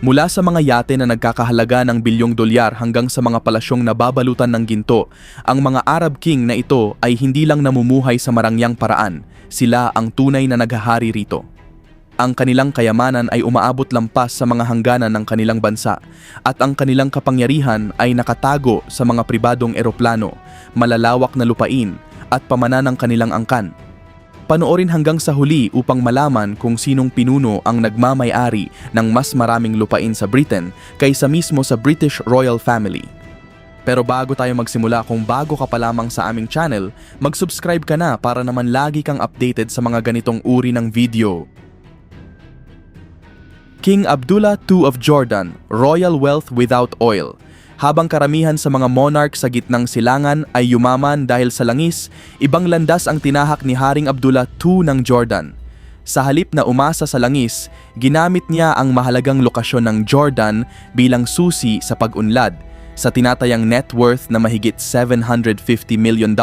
Mula sa mga yate na nagkakahalaga ng bilyong dolyar hanggang sa mga palasyong nababalutan ng ginto, ang mga Arab king na ito ay hindi lang namumuhay sa marangyang paraan, sila ang tunay na naghahari rito. Ang kanilang kayamanan ay umaabot lampas sa mga hangganan ng kanilang bansa at ang kanilang kapangyarihan ay nakatago sa mga pribadong eroplano, malalawak na lupain at pamana ng kanilang angkan. Panoorin hanggang sa huli upang malaman kung sinong pinuno ang nagmamay-ari ng mas maraming lupain sa Britain kaysa mismo sa British Royal Family. Pero bago tayo magsimula, kung bago ka pa lamang sa aming channel, mag-subscribe ka na para naman lagi kang updated sa mga ganitong uri ng video. King Abdullah II of Jordan, Royal Wealth Without Oil. Habang karamihan sa mga monarch sa gitnang silangan ay yumaman dahil sa langis, ibang landas ang tinahak ni Haring Abdullah II ng Jordan. Sa halip na umasa sa langis, ginamit niya ang mahalagang lokasyon ng Jordan bilang susi sa pag-unlad. Sa tinatayang net worth na mahigit $750 million,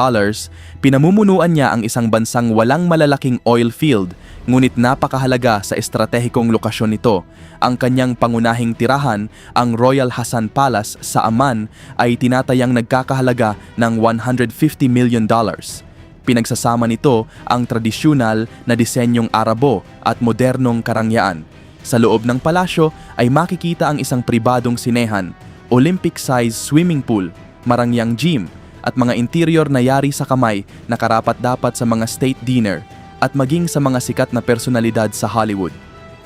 pinamumunuan niya ang isang bansang walang malalaking oil field, ngunit napakahalaga sa estratehikong lokasyon nito. Ang kanyang pangunahing tirahan, ang Royal Hassan Palace sa Amman, ay tinatayang nagkakahalaga ng $150 million. Pinagsasama nito ang tradisyonal na disenyong Arabo at modernong karangyaan. Sa loob ng palasyo ay makikita ang isang pribadong sinehan, Olympic-size swimming pool, marangyang gym, at mga interior na yari sa kamay na karapat-dapat sa mga state dinner at maging sa mga sikat na personalidad sa Hollywood.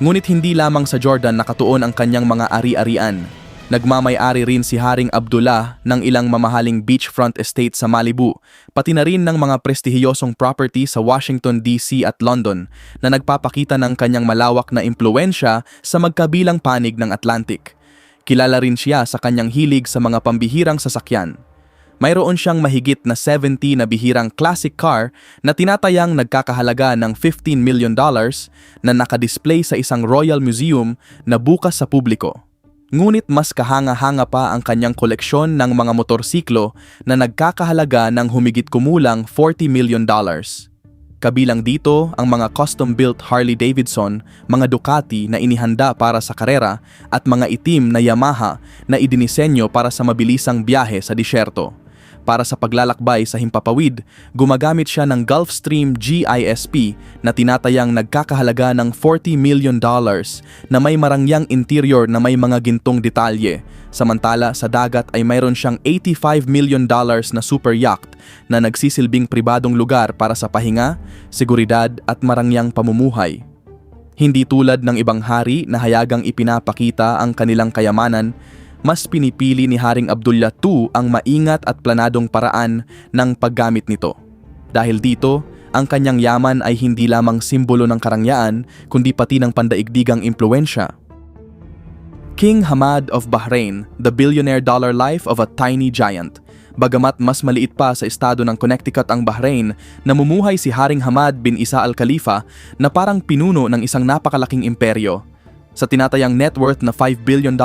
Ngunit hindi lamang sa Jordan nakatuon ang kanyang mga ari-arian. Nagmamay-ari rin si Haring Abdullah ng ilang mamahaling beachfront estate sa Malibu, pati na rin ng mga prestihiyosong property sa Washington DC at London na nagpapakita ng kanyang malawak na impluensya sa magkabilang panig ng Atlantic. Kilala rin siya sa kanyang hilig sa mga pambihirang sasakyan. Mayroon siyang mahigit na 70 na bihirang classic car na tinatayang nagkakahalaga ng $15 million na nakadisplay sa isang Royal Museum na bukas sa publiko. Ngunit mas kahanga-hanga pa ang kanyang koleksyon ng mga motorsiklo na nagkakahalaga ng humigit kumulang $40 million. Kabilang dito ang mga custom-built Harley-Davidson, mga Ducati na inihanda para sa karera at mga itim na Yamaha na idinisenyo para sa mabilisang biyahe sa disyerto. Para sa paglalakbay sa himpapawid, gumagamit siya ng Gulfstream GISP na tinatayang nagkakahalaga ng $40 million na may marangyang interior na may mga gintong detalye. Samantala sa dagat ay mayroon siyang $85 million na super yacht na nagsisilbing pribadong lugar para sa pahinga, seguridad at marangyang pamumuhay. Hindi tulad ng ibang hari na hayagang ipinapakita ang kanilang kayamanan, mas pinipili ni Haring Abdullah II ang maingat at planadong paraan ng paggamit nito. Dahil dito, ang kanyang yaman ay hindi lamang simbolo ng karangyaan, kundi pati ng pandaigdigang impluensya. King Hamad of Bahrain, the billionaire dollar life of a tiny giant. Bagamat mas maliit pa sa estado ng Connecticut ang Bahrain, namumuhay si Haring Hamad bin Isa Al Khalifa na parang pinuno ng isang napakalaking imperyo. Sa tinatayang net worth na $5 billion,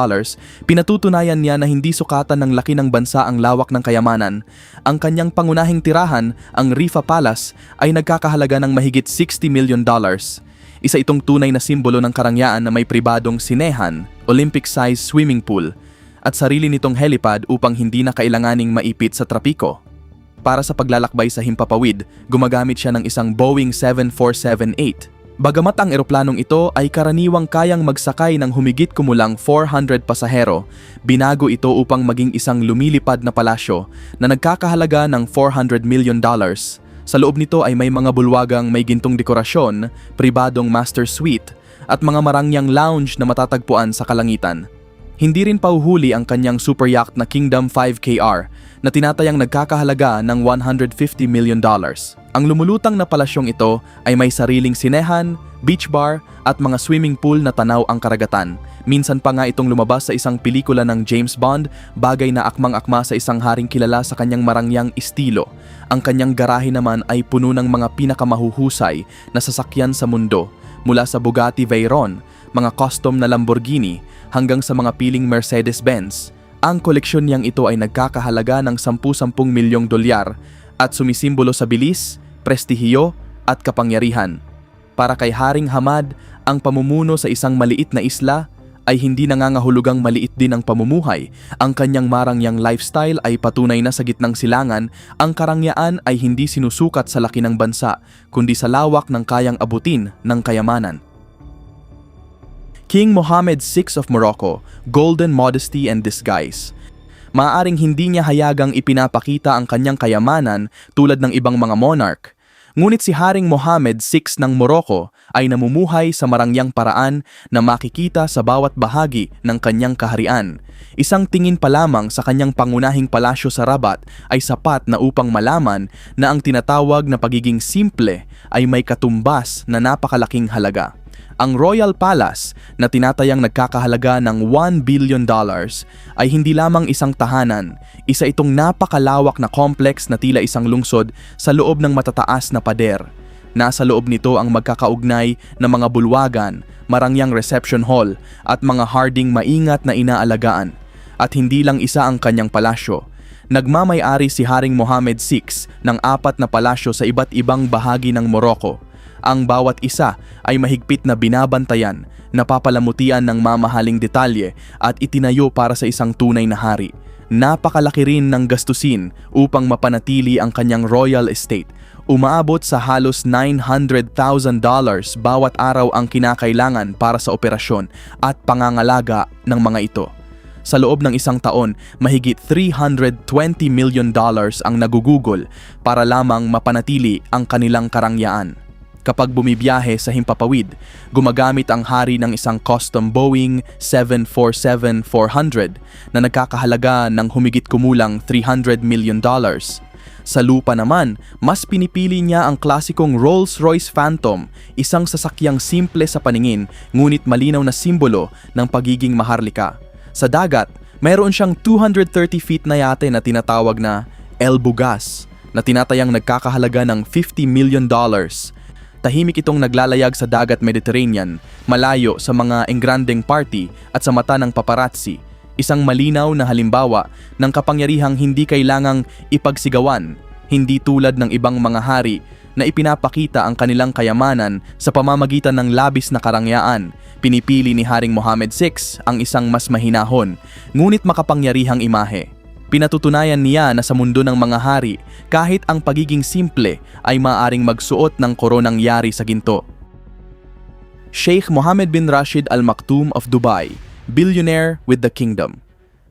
pinatutunayan niya na hindi sukatan ng laki ng bansa ang lawak ng kayamanan. Ang kanyang pangunahing tirahan, ang Rifa Palace, ay nagkakahalaga ng mahigit $60 million. Isa itong tunay na simbolo ng karangyaan na may pribadong sinehan, Olympic-size swimming pool, at sarili nitong helipad upang hindi na kailanganing maipit sa trapiko. Para sa paglalakbay sa himpapawid, gumagamit siya ng isang Boeing 747-8. Bagamat ang eroplanong ito ay karaniwang kayang magsakay ng humigit kumulang 400 pasahero, binago ito upang maging isang lumilipad na palasyo na nagkakahalaga ng $400 million. Sa loob nito ay may mga bulwagang may gintong dekorasyon, pribadong master suite, at mga marangyang lounge na matatagpuan sa kalangitan. Hindi rin pauhuli ang kanyang super yacht na Kingdom 5KR na tinatayang nagkakahalaga ng $150 million. Ang lumulutang na palasyong ito ay may sariling sinehan, beach bar at mga swimming pool na tanaw ang karagatan. Minsan pa nga itong lumabas sa isang pelikula ng James Bond, bagay na akmang-akma sa isang haring kilala sa kanyang marangyang estilo. Ang kanyang garahe naman ay puno ng mga pinakamahuhusay na sasakyan sa mundo, mula sa Bugatti Veyron, mga custom na Lamborghini, hanggang sa mga piling Mercedes-Benz. Ang koleksyon niyang ito ay nagkakahalaga ng $10 milyong at sumisimbolo sa bilis, prestihiyo at kapangyarihan. Para kay Haring Hamad, ang pamumuno sa isang maliit na isla ay hindi nangangahulugang maliit din ang pamumuhay. Ang kanyang marangyang lifestyle ay patunay na sa gitnang silangan, ang karangyaan ay hindi sinusukat sa laki ng bansa, kundi sa lawak ng kayang abutin ng kayamanan. King Mohammed VI of Morocco, golden modesty and disguise. Maaaring hindi niya hayagang ipinapakita ang kanyang kayamanan tulad ng ibang mga monarch. Ngunit si Haring Mohammed VI ng Morocco ay namumuhay sa marangyang paraan na makikita sa bawat bahagi ng kanyang kaharian. Isang tingin pa lamang sa kanyang pangunahing palasyo sa Rabat ay sapat na upang malaman na ang tinatawag na pagiging simple ay may katumbas na napakalaking halaga. Ang Royal Palace na tinatayang nagkakahalaga ng $1 billion ay hindi lamang isang tahanan, isa itong napakalawak na complex na tila isang lungsod sa loob ng matataas na pader. Nasa loob nito ang magkakaugnay na mga bulwagan, marangyang reception hall at mga harding maingat na inaalagaan. At hindi lang isa ang kanyang palasyo. Nagmamay-ari si Haring Mohammed VI ng 4 na palasyo sa iba't ibang bahagi ng Morocco. Ang bawat isa ay mahigpit na binabantayan, napapalamutian ng mamahaling detalye at itinayo para sa isang tunay na hari. Napakalaki rin ng gastusin upang mapanatili ang kanyang royal estate. Umaabot sa halos $900,000 bawat araw ang kinakailangan para sa operasyon at pangangalaga ng mga ito. Sa loob ng isang taon, mahigit $320 million ang nagugugol para lamang mapanatili ang kanilang karangyaan. Kapag bumibiyahe sa himpapawid, gumagamit ang hari ng isang custom Boeing 747-400 na nagkakahalaga ng humigit kumulang $300 million. Sa lupa naman, mas pinipili niya ang klasikong Rolls-Royce Phantom, isang sasakyang simple sa paningin ngunit malinaw na simbolo ng pagiging maharlika. Sa dagat, mayroon siyang 230 feet na yate na tinatawag na El Bugas na tinatayang nagkakahalaga ng $50 million. Tahimik itong naglalayag sa dagat Mediterranean, malayo sa mga engrandeng party at sa mata ng paparazzi. Isang malinaw na halimbawa ng kapangyarihang hindi kailangang ipagsigawan, hindi tulad ng ibang mga hari na ipinapakita ang kanilang kayamanan sa pamamagitan ng labis na karangyaan. Pinipili ni Haring Mohammed VI ang isang mas mahinahon, ngunit makapangyarihang imahe. Pinatutunayan niya na sa mundo ng mga hari, kahit ang pagiging simple ay maaaring magsuot ng koronang yari sa ginto. Sheikh Mohammed bin Rashid Al Maktoum of Dubai, billionaire with the kingdom.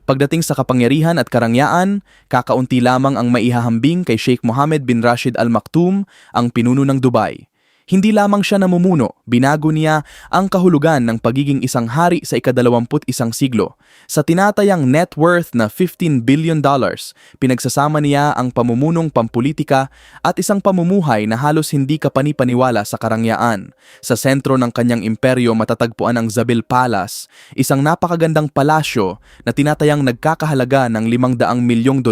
Pagdating sa kapangyarihan at karangyaan, kakaunti lamang ang maihahambing kay Sheikh Mohammed bin Rashid Al Maktoum, ang pinuno ng Dubai. Hindi lamang siya namumuno, binago niya ang kahulugan ng pagiging isang hari sa ika-21 siglo. Sa tinatayang net worth na $15 billion, pinagsasama niya ang pamumunong pampulitika at isang pamumuhay na halos hindi kapani-paniwala sa karangyaan. Sa sentro ng kanyang imperyo matatagpuan ang Zabil Palace, isang napakagandang palasyo na tinatayang nagkakahalaga ng $500 milyong.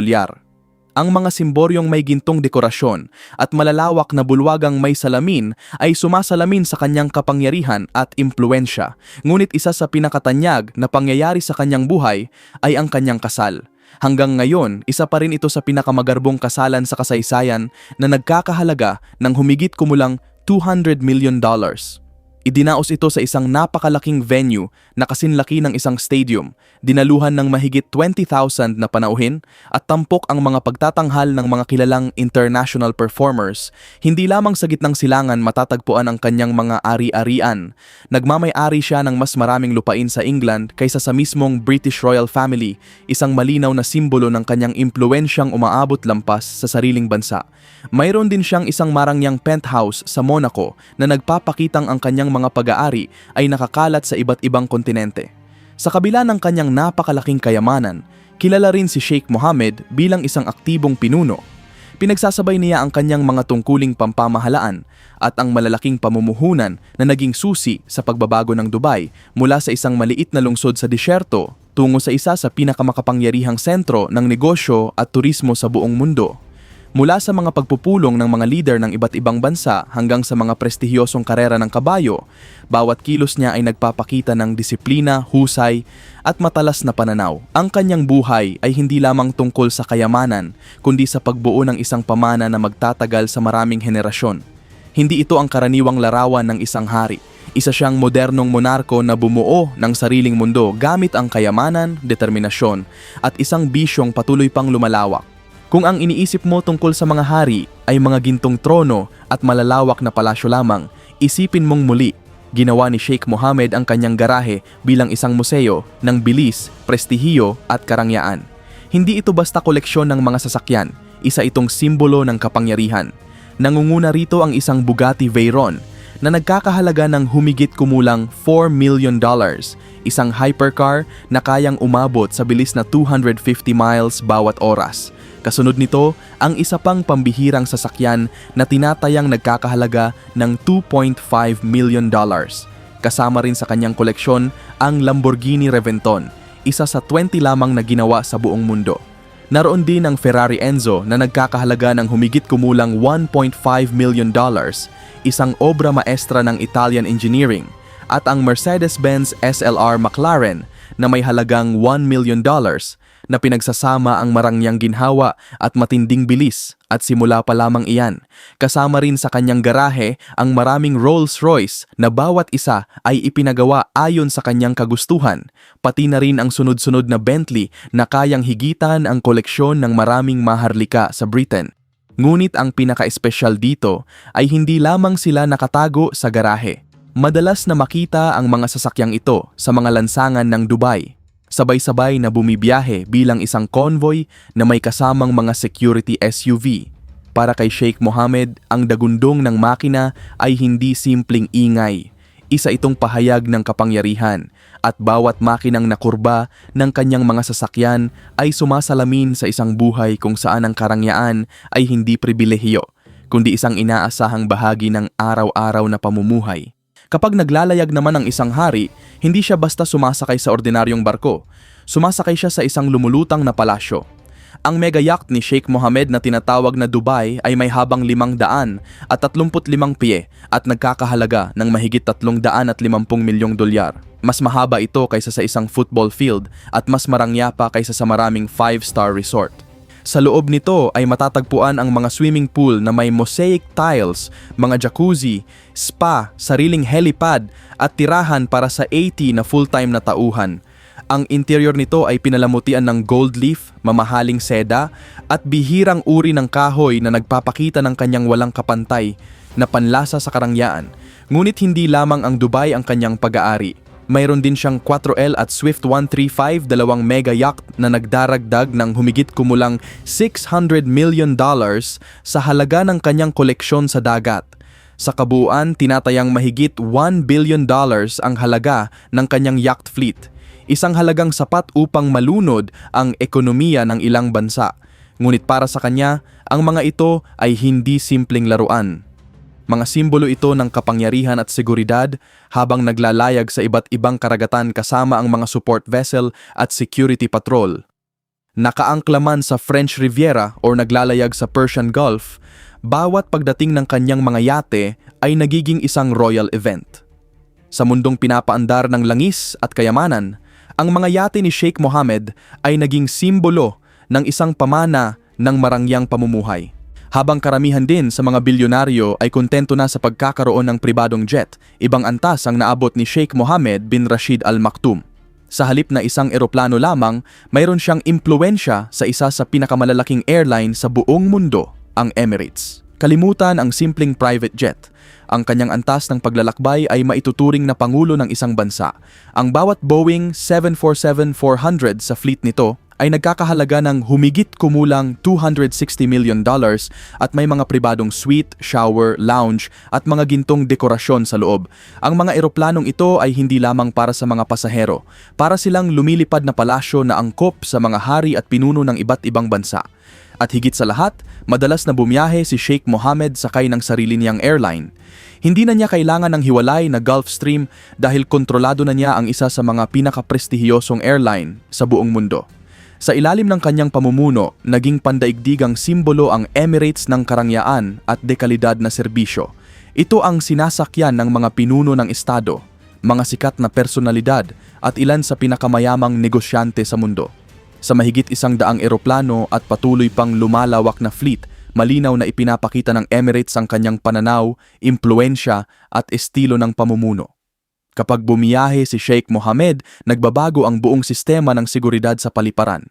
Ang mga simboryong may gintong dekorasyon at malalawak na bulwagang may salamin ay sumasalamin sa kanyang kapangyarihan at impluensya. Ngunit isa sa pinakatanyag na pangyayari sa kanyang buhay ay ang kanyang kasal. Hanggang ngayon, isa pa rin ito sa pinakamagarbong kasalan sa kasaysayan na nagkakahalaga ng humigit kumulang $200 million. Idinaos ito sa isang napakalaking venue na kasinlaki ng isang stadium, dinaluhan ng mahigit 20,000 na panauhin at tampok ang mga pagtatanghal ng mga kilalang international performers. Hindi lamang sa gitnang silangan matatagpuan ang kanyang mga ari-arian. Nagmamay-ari siya ng mas maraming lupain sa England kaysa sa mismong British royal family, isang malinaw na simbolo ng kanyang impluensyang umaabot lampas sa sariling bansa. Mayroon din siyang isang marangyang penthouse sa Monaco na nagpapakitang ang kanyang mga pag-aari ay nakakalat sa iba't ibang kontinente. Sa kabila ng kanyang napakalaking kayamanan, kilala rin si Sheikh Mohammed bilang isang aktibong pinuno. Pinagsasabay niya ang kanyang mga tungkuling pampamahalaan at ang malalaking pamumuhunan na naging susi sa pagbabago ng Dubai mula sa isang maliit na lungsod sa disyerto tungo sa isa sa pinakamakapangyarihang sentro ng negosyo at turismo sa buong mundo. Mula sa mga pagpupulong ng mga lider ng iba't ibang bansa hanggang sa mga prestihiyosong karera ng kabayo, bawat kilos niya ay nagpapakita ng disiplina, husay at matalas na pananaw. Ang kanyang buhay ay hindi lamang tungkol sa kayamanan, kundi sa pagbuo ng isang pamana na magtatagal sa maraming henerasyon. Hindi ito ang karaniwang larawan ng isang hari. Isa siyang modernong monarko na bumuo ng sariling mundo gamit ang kayamanan, determinasyon, at isang bisyong patuloy pang lumalawak. Kung ang iniisip mo tungkol sa mga hari ay mga gintong trono at malalawak na palasyo lamang, isipin mong muli, ginawa ni Sheikh Mohammed ang kanyang garahe bilang isang museo ng bilis, prestihiyo at karangyaan. Hindi ito basta koleksyon ng mga sasakyan, isa itong simbolo ng kapangyarihan. Nangunguna rito ang isang Bugatti Veyron na nagkakahalaga ng humigit kumulang $4 million, isang hypercar na kayang umabot sa bilis na 250 miles bawat oras. Kasunod nito, ang isa pang pambihirang sasakyan na tinatayang nagkakahalaga ng $2.5 million. Kasama rin sa kanyang koleksyon ang Lamborghini Reventon, isa sa 20 lamang na ginawa sa buong mundo. Naroon din ang Ferrari Enzo na nagkakahalaga ng humigit kumulang $1.5 million, isang obra maestra ng Italian engineering, at ang Mercedes-Benz SLR McLaren na may halagang $1 million na pinagsasama ang marangyang ginhawa at matinding bilis at simula pa lamang iyan. Kasama rin sa kanyang garahe ang maraming Rolls-Royce na bawat isa ay ipinagawa ayon sa kanyang kagustuhan, pati na rin ang sunod-sunod na Bentley na kayang higitan ang koleksyon ng maraming maharlika sa Britain. Ngunit ang pinaka-espesyal dito ay hindi lamang sila nakatago sa garahe. Madalas na makita ang mga sasakyang ito sa mga lansangan ng Dubai. Sabay-sabay na bumibiyahe bilang isang convoy na may kasamang mga security SUV. Para kay Sheikh Mohammed, ang dagundong ng makina ay hindi simpleng ingay. Isa itong pahayag ng kapangyarihan at bawat makinang nakurba ng kanyang mga sasakyan ay sumasalamin sa isang buhay kung saan ang karangyaan ay hindi pribilehiyo, kundi isang inaasahang bahagi ng araw-araw na pamumuhay. Kapag naglalayag naman ang isang hari, hindi siya basta sumasakay sa ordinaryong barko. Sumasakay siya sa isang lumulutang na palasyo. Ang mega yacht ni Sheikh Mohammed na tinatawag na Dubai ay may habang 535 pie at nagkakahalaga ng mahigit $350 milyong. Mas mahaba ito kaysa sa isang football field at mas marangya pa kaysa sa maraming 5-star resort. Sa loob nito ay matatagpuan ang mga swimming pool na may mosaic tiles, mga jacuzzi, spa, sariling helipad at tirahan para sa 80 na full-time na tauhan. Ang interior nito ay pinalamutian ng gold leaf, mamahaling seda, at bihirang uri ng kahoy na nagpapakita ng kanyang walang kapantay na panlasa sa karangyaan. Ngunit hindi lamang ang Dubai ang kanyang pag-aari. Mayroon din siyang 4L at Swift 135, dalawang mega yacht na nagdaragdag ng humigit kumulang $600 million sa halaga ng kanyang koleksyon sa dagat. Sa kabuuan, tinatayang mahigit $1 billion ang halaga ng kanyang yacht fleet. Isang halagang sapat upang malunod ang ekonomiya ng ilang bansa. Ngunit para sa kanya, ang mga ito ay hindi simpleng laruan. Mga simbolo ito ng kapangyarihan at seguridad habang naglalayag sa iba't ibang karagatan kasama ang mga support vessel at security patrol. Nakaangkla man sa French Riviera o naglalayag sa Persian Gulf, bawat pagdating ng kanyang mga yate ay nagiging isang royal event. Sa mundong pinapaandar ng langis at kayamanan, ang mga yate ni Sheikh Mohammed ay naging simbolo ng isang pamana ng marangyang pamumuhay. Habang karamihan din sa mga bilyonaryo ay kontento na sa pagkakaroon ng pribadong jet, ibang antas ang naabot ni Sheikh Mohammed bin Rashid Al Maktoum. Sa halip na isang eroplano lamang, mayroon siyang impluwensya sa isa sa pinakamalalaking airline sa buong mundo, ang Emirates. Kalimutan ang simpleng private jet. Ang kanyang antas ng paglalakbay ay maituturing na pangulo ng isang bansa. Ang bawat Boeing 747-400 sa fleet nito ay nagkakahalaga ng humigit kumulang $260 million at may mga pribadong suite, shower, lounge at mga gintong dekorasyon sa loob. Ang mga eroplanong ito ay hindi lamang para sa mga pasahero, para silang lumilipad na palasyo na angkop sa mga hari at pinuno ng iba't ibang bansa. At higit sa lahat, madalas na bumiyahe si Sheikh Mohammed sakay ng sarili niyang airline. Hindi na niya kailangan ng hiwalay na Gulfstream dahil kontrolado na niya ang isa sa mga pinakaprestihiyosong airline sa buong mundo. Sa ilalim ng kanyang pamumuno, naging pandaigdigang simbolo ang Emirates ng karangyaan at dekalidad na serbisyo. Ito ang sinasakyan ng mga pinuno ng estado, mga sikat na personalidad at ilan sa pinakamayamang negosyante sa mundo. Sa mahigit 100 eroplano at patuloy pang lumalawak na fleet, malinaw na ipinapakita ng Emirates ang kanyang pananaw, impluensya at estilo ng pamumuno. Kapag bumiyahe si Sheikh Mohammed, nagbabago ang buong sistema ng seguridad sa paliparan.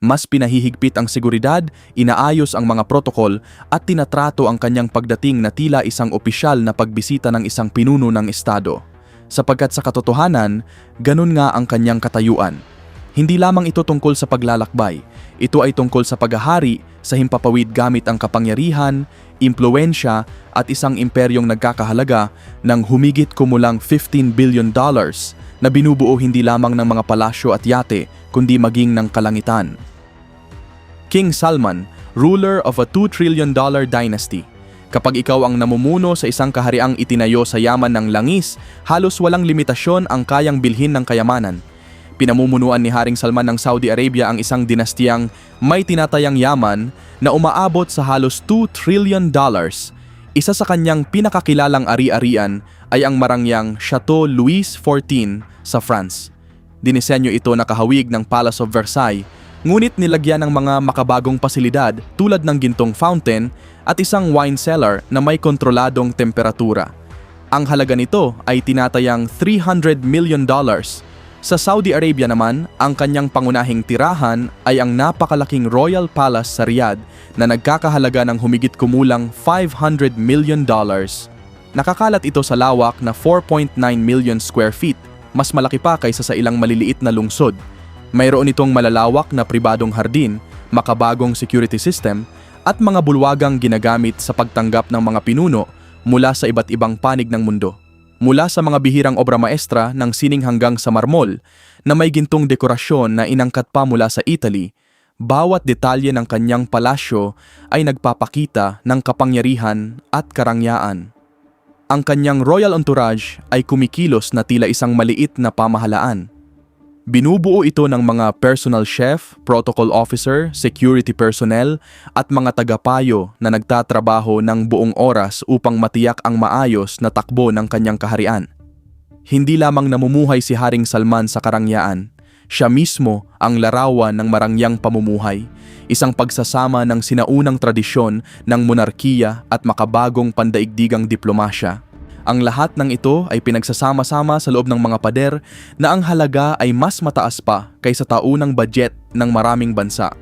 Mas pinahihigpit ang seguridad, inaayos ang mga protokol at tinatrato ang kanyang pagdating na tila isang opisyal na pagbisita ng isang pinuno ng estado. Sapagkat sa katotohanan, ganun nga ang kanyang katayuan. Hindi lamang ito tungkol sa paglalakbay, ito ay tungkol sa paghahari sa himpapawid gamit ang kapangyarihan, impluwensya at isang imperyong nagkakahalaga ng humigit kumulang $15 billion na binubuo hindi lamang ng mga palasyo at yate kundi maging ng kalangitan. King Salman, ruler of a $2 trillion dynasty. Kapag ikaw ang namumuno sa isang kahariang itinayo sa yaman ng langis, halos walang limitasyon ang kayang bilhin ng kayamanan. Pinamumunuan ni Haring Salman ng Saudi Arabia ang isang dinastiyang may tinatayang yaman na umaabot sa halos $2 trillion. Isa sa kanyang pinakakilalang ari-arian ay ang marangyang Chateau Louis XIV sa France. Dinisenyo ito na kahawig ng Palace of Versailles, ngunit nilagyan ng mga makabagong pasilidad tulad ng gintong fountain at isang wine cellar na may kontroladong temperatura. Ang halaga nito ay tinatayang $300 million. Sa Saudi Arabia naman, ang kanyang pangunahing tirahan ay ang napakalaking Royal Palace sa Riyadh na nagkakahalaga ng humigit kumulang $500 million. Nakakalat ito sa lawak na 4.9 million square feet, mas malaki pa kaysa sa ilang maliliit na lungsod. Mayroon itong malalawak na pribadong hardin, makabagong security system, at mga bulwagang ginagamit sa pagtanggap ng mga pinuno mula sa iba't ibang panig ng mundo. Mula sa mga bihirang obra maestra ng sining hanggang sa marmol na may gintong dekorasyon na inangkat pa mula sa Italy, bawat detalye ng kanyang palasyo ay nagpapakita ng kapangyarihan at karangyaan. Ang kanyang royal entourage ay kumikilos na tila isang maliit na pamahalaan. Binubuo ito ng mga personal chef, protocol officer, security personnel at mga tagapayo na nagtatrabaho ng buong oras upang matiyak ang maayos na takbo ng kanyang kaharian. Hindi lamang namumuhay si Haring Salman sa karangyaan, siya mismo ang larawan ng marangyang pamumuhay, isang pagsasama ng sinaunang tradisyon ng monarkiya at makabagong pandaigdigang diplomasya. Ang lahat ng ito ay pinagsasama-sama sa loob ng mga pader na ang halaga ay mas mataas pa kaysa taunang budget ng maraming bansa.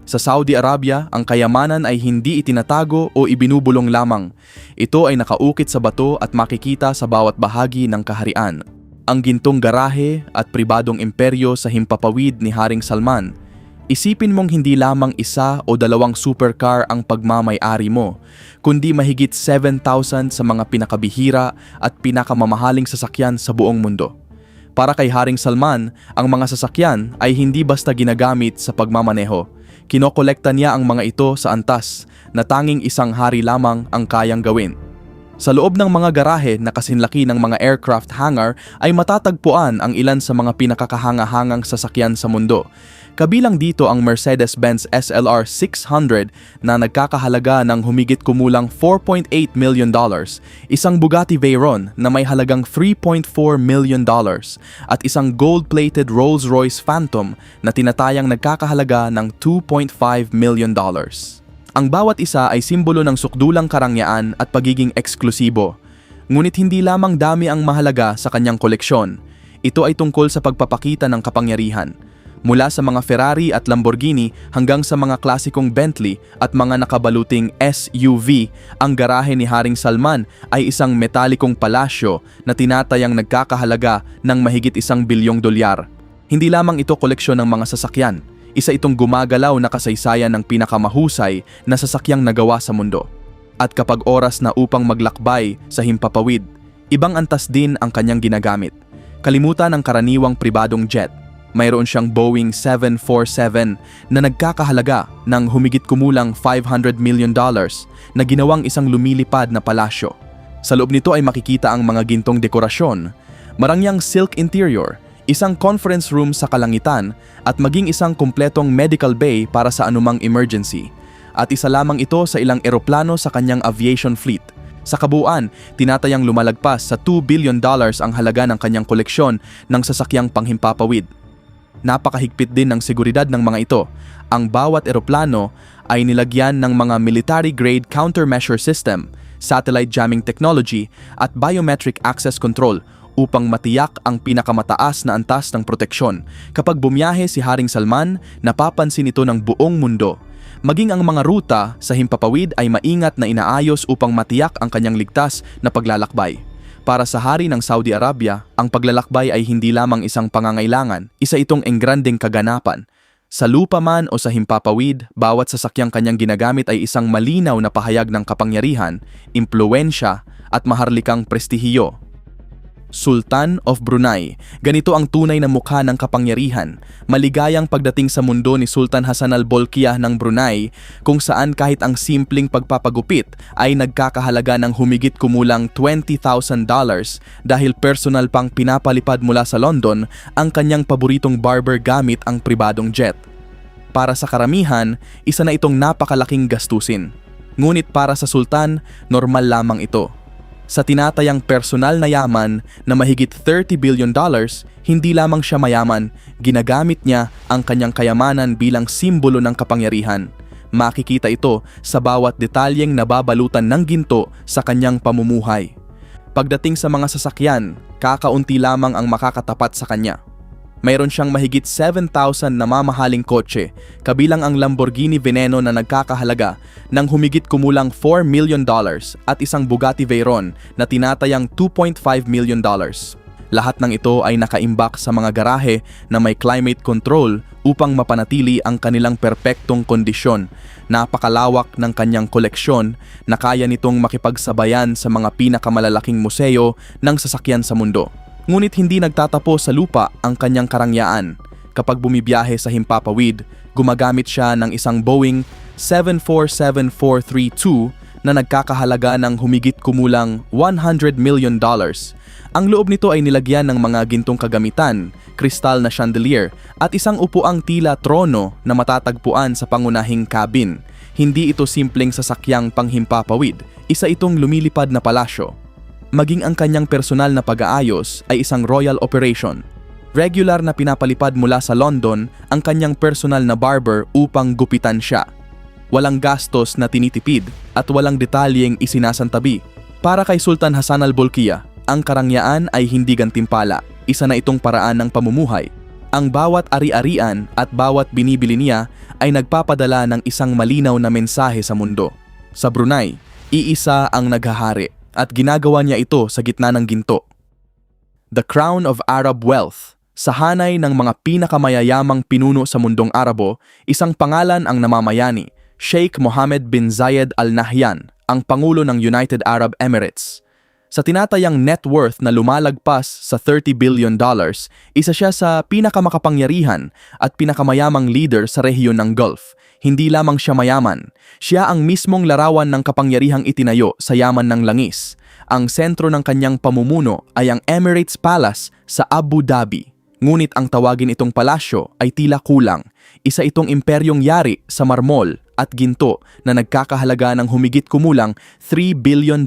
Sa Saudi Arabia, ang kayamanan ay hindi itinatago o ibinubulong lamang. Ito ay nakaukit sa bato at makikita sa bawat bahagi ng kaharian. Ang gintong garahe at pribadong imperyo sa himpapawid ni Haring Salman. Isipin mong hindi lamang isa o dalawang supercar ang pagmamay-ari mo, kundi mahigit 7,000 sa mga pinakabihira at pinakamamahaling sasakyan sa buong mundo. Para kay Haring Salman, ang mga sasakyan ay hindi basta ginagamit sa pagmamaneho. Kinokolekta niya ang mga ito sa antas na tanging isang hari lamang ang kayang gawin. Sa loob ng mga garahe na kasinlaki ng mga aircraft hangar ay matatagpuan ang ilan sa mga pinakakahanga-hangang sasakyan sa mundo. Kabilang dito ang Mercedes-Benz SLR 600 na nagkakahalaga ng humigit kumulang $4.8 million, isang Bugatti Veyron na may halagang $3.4 million, at isang gold-plated Rolls-Royce Phantom na tinatayang nagkakahalaga ng $2.5 million. Ang bawat isa ay simbolo ng sukdulang karangyaan at pagiging eksklusibo. Ngunit hindi lamang dami ang mahalaga sa kanyang koleksyon. Ito ay tungkol sa pagpapakita ng kapangyarihan. Mula sa mga Ferrari at Lamborghini hanggang sa mga klasikong Bentley at mga nakabaluting SUV, ang garahe ni Haring Salman ay isang metalikong palasyo na tinatayang nagkakahalaga ng mahigit $1 bilyong. Hindi lamang ito koleksyon ng mga sasakyan, isa itong gumagalaw na kasaysayan ng pinakamahusay na sasakyang nagawa sa mundo. At kapag oras na upang maglakbay sa himpapawid, ibang antas din ang kanyang ginagamit. Kalimutan ang karaniwang pribadong jet. Mayroon siyang Boeing 747 na nagkakahalaga ng humigit kumulang $500 million na ginawang isang lumilipad na palasyo. Sa loob nito ay makikita ang mga gintong dekorasyon, marangyang silk interior, isang conference room sa kalangitan at maging isang kumpletong medical bay para sa anumang emergency. At isa lamang ito sa ilang eroplano sa kanyang aviation fleet. Sa kabuuan, tinatayang lumalagpas sa $2 billion ang halaga ng kanyang koleksyon ng sasakyang panghimpapawid. Napakahigpit din ng seguridad ng mga ito. Ang bawat eroplano ay nilagyan ng mga military-grade countermeasure system, satellite jamming technology at biometric access control upang matiyak ang pinakamataas na antas ng proteksyon. Kapag bumiyahe si Haring Salman, napapansin ito ng buong mundo. Maging ang mga ruta sa himpapawid ay maingat na inaayos upang matiyak ang kanyang ligtas na paglalakbay. Para sa hari ng Saudi Arabia, ang paglalakbay ay hindi lamang isang pangangailangan, isa itong engranding kaganapan. Sa lupa man o sa himpapawid, bawat sasakyang kanyang ginagamit ay isang malinaw na pahayag ng kapangyarihan, impluwensya at maharlikang prestihiyo. Sultan of Brunei. Ganito ang tunay na mukha ng kapangyarihan. Maligayang pagdating sa mundo ni Sultan Hassan al-Bolkiah ng Brunei, kung saan kahit ang simpleng pagpapagupit ay nagkakahalaga ng humigit kumulang $20,000 dahil personal pang pinapalipad mula sa London ang kanyang paboritong barber gamit ang pribadong jet. Para sa karamihan, isa na itong napakalaking gastusin. Ngunit para sa sultan, normal lamang ito. Sa tinatayang personal na yaman na mahigit $30 billion, hindi lamang siya mayaman, ginagamit niya ang kanyang kayamanan bilang simbolo ng kapangyarihan. Makikita ito sa bawat detalyeng nababalutan ng ginto sa kanyang pamumuhay. Pagdating sa mga sasakyan, kakaunti lamang ang makakatapat sa kanya. Mayroon siyang mahigit 7,000 na mamahaling kotse, kabilang ang Lamborghini Veneno na nagkakahalaga ng humigit kumulang $4 million at isang Bugatti Veyron na tinatayang $2.5 million. Lahat ng ito ay nakaimbak sa mga garahe na may climate control upang mapanatili ang kanilang perpektong kondisyon. Napakalawak ng kanyang koleksyon na kaya nitong makipagsabayan sa mga pinakamalalaking museo ng sasakyan sa mundo. Ngunit hindi nagtatapos sa lupa ang kanyang karangyaan. Kapag bumibiyahe sa himpapawid, gumagamit siya ng isang Boeing 747-432 na nagkakahalaga ng humigit kumulang $100 million. Ang loob nito ay nilagyan ng mga gintong kagamitan, kristal na chandelier at isang upuang tila trono na matatagpuan sa pangunahing cabin. Hindi ito simpleng sasakyang panghimpapawid, isa itong lumilipad na palasyo. Maging ang kanyang personal na pag-aayos ay isang royal operation. Regular na pinapalipad mula sa London ang kanyang personal na barber upang gupitan siya. Walang gastos na tinitipid at walang detalyeng isinasantabi. Para kay Sultan Hassan al-Bolkiah, ang karangyaan ay hindi gantimpala, isa na itong paraan ng pamumuhay. Ang bawat ari-arian at bawat binibili niya ay nagpapadala ng isang malinaw na mensahe sa mundo. Sa Brunei, iisa ang naghahari at ginagawa niya ito sa gitna ng ginto. The Crown of Arab Wealth. Sa hanay ng mga pinakamayayamang pinuno sa mundong Arabo, isang pangalan ang namamayani, Sheikh Mohammed bin Zayed Al Nahyan, ang Pangulo ng United Arab Emirates. Sa tinatayang net worth na lumalagpas sa $30 billion, isa siya sa pinakamakapangyarihan at pinakamayamang leader sa rehiyon ng Gulf. Hindi lamang siya mayaman, siya ang mismong larawan ng kapangyarihang itinayo sa yaman ng langis. Ang sentro ng kanyang pamumuno ay ang Emirates Palace sa Abu Dhabi. Ngunit ang tawagin itong palasyo ay tila kulang. Isa itong imperyong yari sa marmol at ginto na nagkakahalaga ng humigit kumulang $3 billion.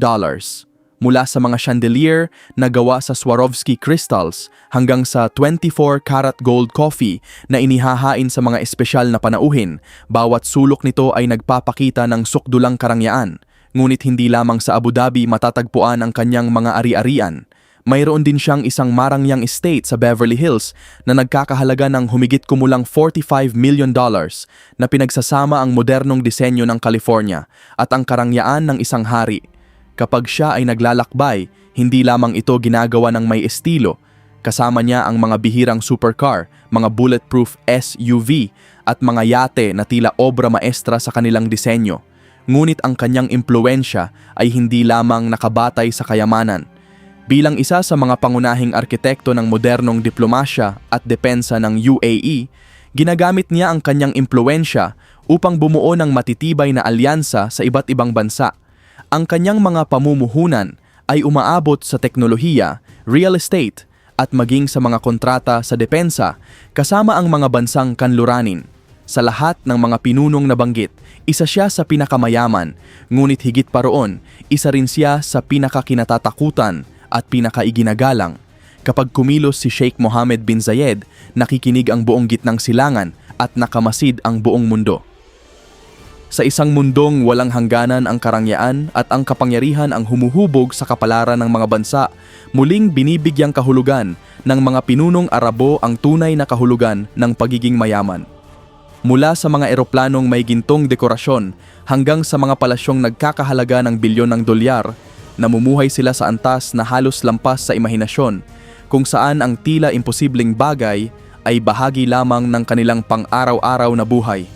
Mula sa mga chandelier na gawa sa Swarovski crystals hanggang sa 24-karat gold coffee na inihahain sa mga espesyal na panauhin, bawat sulok nito ay nagpapakita ng sukdulang karangyaan. Ngunit hindi lamang sa Abu Dhabi matatagpuan ang kanyang mga ari-arian. Mayroon din siyang isang marangyang estate sa Beverly Hills na nagkakahalaga ng humigit kumulang $45 million na pinagsasama ang modernong disenyo ng California at ang karangyaan ng isang hari. Kapag siya ay naglalakbay, hindi lamang ito ginagawa ng may estilo. Kasama niya ang mga bihirang supercar, mga bulletproof SUV at mga yate na tila obra maestra sa kanilang disenyo. Ngunit ang kanyang impluwensya ay hindi lamang nakabatay sa kayamanan. Bilang isa sa mga pangunahing arkitekto ng modernong diplomasya at depensa ng UAE, ginagamit niya ang kanyang impluwensya upang bumuo ng matitibay na alyansa sa iba't ibang bansa. Ang kanyang mga pamumuhunan ay umaabot sa teknolohiya, real estate, at maging sa mga kontrata sa depensa, kasama ang mga bansang kanluranin. Sa lahat ng mga pinunong nabanggit, isa siya sa pinakamayaman, ngunit higit pa roon, isa rin siya sa pinakakinatatakutan at pinakaiginagalang. Kapag kumilos si Sheikh Mohammed bin Zayed, nakikinig ang buong gitnang silangan at nakamasid ang buong mundo. Sa isang mundong walang hangganan ang karangyaan at ang kapangyarihan ang humuhubog sa kapalaran ng mga bansa, muling binibigyang kahulugan ng mga pinunong Arabo ang tunay na kahulugan ng pagiging mayaman. Mula sa mga eroplanong may gintong dekorasyon hanggang sa mga palasyong nagkakahalaga ng bilyon ng dolyar, namumuhay sila sa antas na halos lampas sa imahinasyon, kung saan ang tila imposibleng bagay ay bahagi lamang ng kanilang pang-araw-araw na buhay.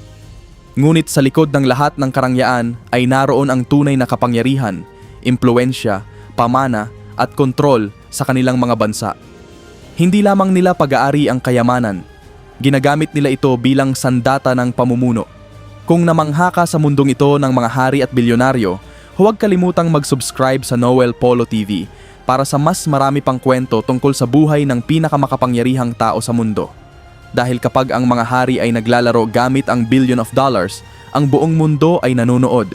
Ngunit sa likod ng lahat ng karangyaan ay naroon ang tunay na kapangyarihan, impluwensya, pamana at kontrol sa kanilang mga bansa. Hindi lamang nila pag-aari ang kayamanan, ginagamit nila ito bilang sandata ng pamumuno. Kung namangha ka sa mundong ito ng mga hari at bilyonaryo, huwag kalimutang mag-subscribe sa Noel Polo TV para sa mas marami pang kwento tungkol sa buhay ng pinakamakapangyarihang tao sa mundo. Dahil kapag ang mga hari ay naglalaro gamit ang billion of dollars, ang buong mundo ay nanonood.